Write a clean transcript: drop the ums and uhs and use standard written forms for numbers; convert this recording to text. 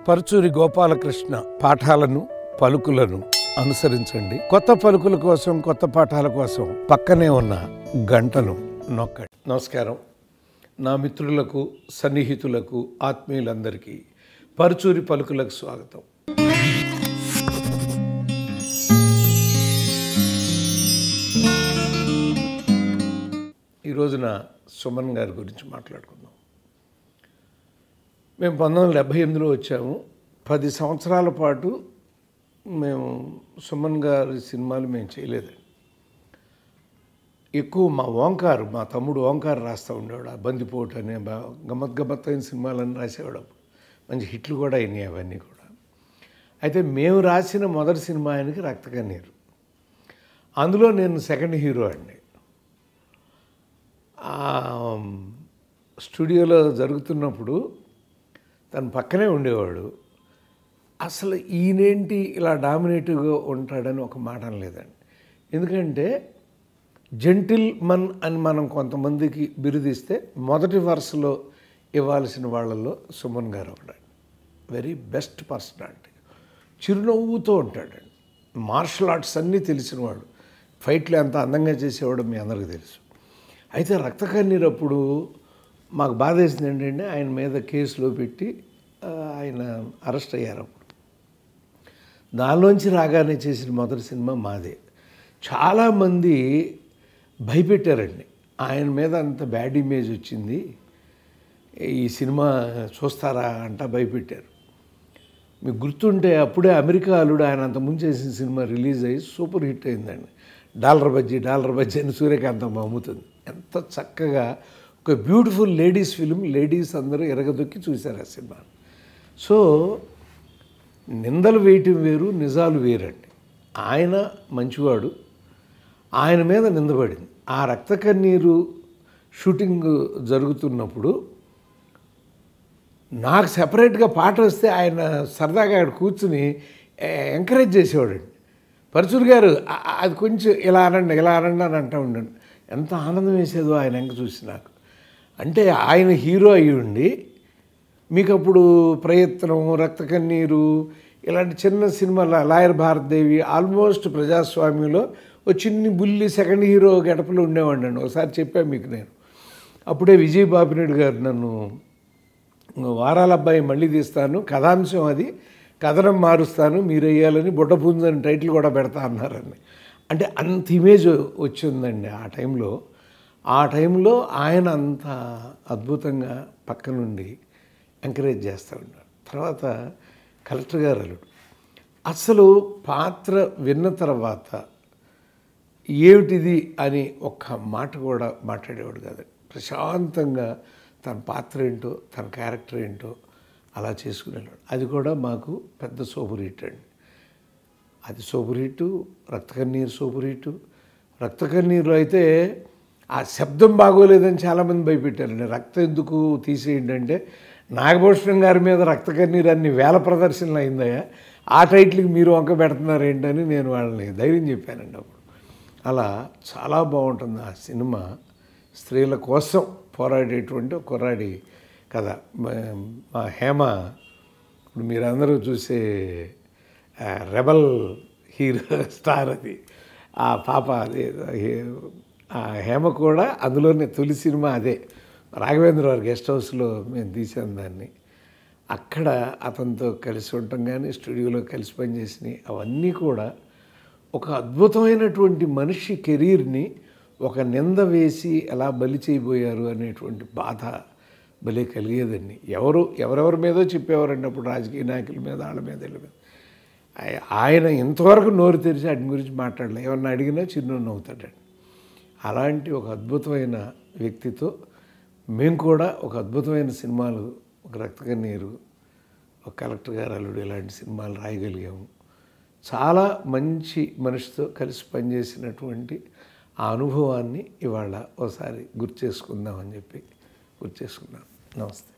పరుచూరి గోపాలకృష్ణ పాఠాలను పలుకులను అనుసరించండి. కొత్త పలుకుల కోసం, కొత్త పాఠాల కోసం పక్కనే ఉన్న గంటను నొక్కండి. నమస్కారం. నా మిత్రులకు, సన్నిహితులకు, ఆత్మీయులందరికీ పరుచూరి పలుకులకు స్వాగతం. ఈ రోజున సుమన్ గారి గురించి మాట్లాడుకుందాం. మేము 1978లో వచ్చాము. 10 సంవత్సరాల పాటు మేము సుమన్ గారి సినిమాలు మేము చేయలేదండి. ఎక్కువ మా తమ్ముడు ఓంకార్ రాస్తూ ఉండేవాడు. ఆ బందిపోటు అనే గమ్మత్తైన సినిమాలన్నీ రాసేవాడు. మంచి హిట్లు కూడా అయినాయి అవన్నీ కూడా. అయితే మేము రాసిన మొదటి సినిమా ఆయనకి రక్తకన్నీరు. అందులో నేను సెకండ్ హీరో అండి. స్టూడియోలో జరుగుతున్నప్పుడు తన పక్కనే ఉండేవాడు. అసలు ఈయనేంటి ఇలా డామినేటివ్గా ఉంటాడని ఒక మాట అనలేదండి. ఎందుకంటే జెంటిల్ మన్ అని మనం కొంతమందికి బిరుదిస్తే మొదటి వరుసలో ఇవ్వాల్సిన వాళ్ళల్లో సుమన్ గారు ఒకడండి. Very best personality. చిరునవ్వుతో ఉంటాడండి. మార్షల్ ఆర్ట్స్ అన్నీ తెలిసినవాడు. ఫైట్లు ఎంత అందంగా చేసేవాడు మీ అందరికీ తెలుసు. అయితే రక్తకన్నీరు అప్పుడు మాకు బాధ వేసింది ఏంటంటే ఆయన మీద కేసులో పెట్టి ఆయన అరెస్ట్ అయ్యారు. అప్పుడు దానిలోంచి రాగానే చేసిన మొదటి సినిమా మాదే. చాలామంది భయపెట్టారండి. ఆయన మీద అంత బ్యాడ్ ఇమేజ్ వచ్చింది, ఈ సినిమా చూస్తారా అంటా భయపెట్టారు. మీకు గుర్తుంటే అప్పుడే అమెరికా అల్లుడు ఆయన అంతకుముందు చేసిన సినిమా రిలీజ్ అయ్యి సూపర్ హిట్ అయిందండి. డాలర్ బజ్జీ అని సూర్యకాంతం అమ్ముతుంది. ఎంత చక్కగా ఒక బ్యూటిఫుల్ లేడీస్ ఫిలిం. లేడీస్ అందరూ ఎరగదొక్కి చూశారు ఆ సినిమా. సో నిందలు వేయటం వేరు, నిజాలు వేరండి. ఆయన మంచివాడు. ఆయన మీద నిందపడింది. ఆ రక్తకన్నీరు షూటింగ్ జరుగుతున్నప్పుడు నాకు సెపరేట్గా పాట వస్తే ఆయన సరదాగా అక్కడ కూర్చుని ఎంకరేజ్ చేసేవాడండి. పరుచూరి గారు అది కొంచెం ఇలా అనండి అని అంటూ ఉండండి. ఎంత ఆనందం వేసేదో ఆయన ఎంక చూసి నాకు. అంటే ఆయన హీరో అయ్యి ఉండి మీకు అప్పుడు ప్రయత్నం, రక్తకన్నీరు ఇలాంటి చిన్న సినిమాల లాయర్ భారతదేవి ఆల్మోస్ట్ ప్రజాస్వామ్యంలో ఒక చిన్ని బుల్లి సెకండ్ హీరో గడపలో ఉండేవాడిని. ఒకసారి చెప్పాను మీకు నేను. అప్పుడే విజయ్ బాపినేడు గారు నన్ను వారాల అబ్బాయి మళ్ళీ తీస్తాను, కథాంశం అది, కథనం మారుస్తాను, మీరు వేయాలని బుట్టపుంజని టైటిల్ కూడా పెడతా అన్నారని. అంటే అంత ఇమేజ్ వచ్చిందండి ఆ టైంలో. ఆ టైంలో ఆయన అంత అద్భుతంగా పక్క నుండి ఎంకరేజ్ చేస్తూ ఉన్నారు. తర్వాత కలెక్టర్ గారు అల్లుడు అసలు పాత్ర విన్న తర్వాత ఏమిటిది అని ఒక్క మాట కూడా మాట్లాడేవాడు కాదండి. ప్రశాంతంగా తన పాత్ర ఏంటో, తన క్యారెక్టర్ ఏంటో అలా చేసుకునేవాడు. అది కూడా మాకు పెద్ద సూపర్ హిట్ అండి. అది super hit. Raktha Kanneeru super hit. Raktha Kanneeru అయితే ఆ శబ్దం బాగోలేదని చాలామంది భయపెట్టారండి. రక్తం ఎందుకు తీసేయండి అంటే, నాగభూషణం గారి మీద రక్తకన్నీరు అన్ని వేల ప్రదర్శనలు అయిందయ్యా, ఆ టైటిల్కి మీరు వంక పెడుతున్నారు ఏంటని నేను వాళ్ళని ధైర్యం చెప్పానండి అప్పుడు. అలా చాలా బాగుంటుంది ఆ సినిమా. స్త్రీల కోసం పోరాడేటువంటి కుర్రాడి కథ. మా హేమ, ఇప్పుడు మీరందరూ చూసే రెబల్ హీరో స్టార్ అది. ఆ పాప అదే, ఆ హేమ కూడా అందులోనే తొలి సినిమా అదే. రాఘవేంద్ర వారి గెస్ట్ హౌస్లో మేము తీసాను దాన్ని. అక్కడ అతనితో కలిసి ఉండటం కానీ, స్టూడియోలో కలిసి పనిచేసినాయి అవన్నీ కూడా ఒక అద్భుతమైనటువంటి మనిషి కెరీర్ని ఒక నింద వేసి ఎలా బలి చేయబోయారు అనేటువంటి బాధ భలే కలిగేదండి. ఎవరెవరి మీదో చెప్పేవారండి అప్పుడు, రాజకీయ నాయకుల మీద, వాళ్ళ మీద, వీళ్ళ మీద. ఆయన ఇంతవరకు నోరు తెరిచి వాటి గురించి మాట్లాడలే. ఎవరన్నా అడిగినా చిరునవ్వు అవుతాడండి. అలాంటి ఒక అద్భుతమైన వ్యక్తితో మేము కూడా ఒక అద్భుతమైన సినిమాలు, ఒక రక్తకన్నీరు, ఒక కలెక్టర్ గారు అల్లుడు ఇలాంటి సినిమాలు రాయగలిగాము. చాలా మంచి మనిషితో కలిసి పనిచేసినటువంటి ఆ అనుభవాన్ని ఇవాళ ఒకసారి గుర్తు చేసుకుందామని చెప్పి గుర్తు చేసుకున్నాను. నమస్తే.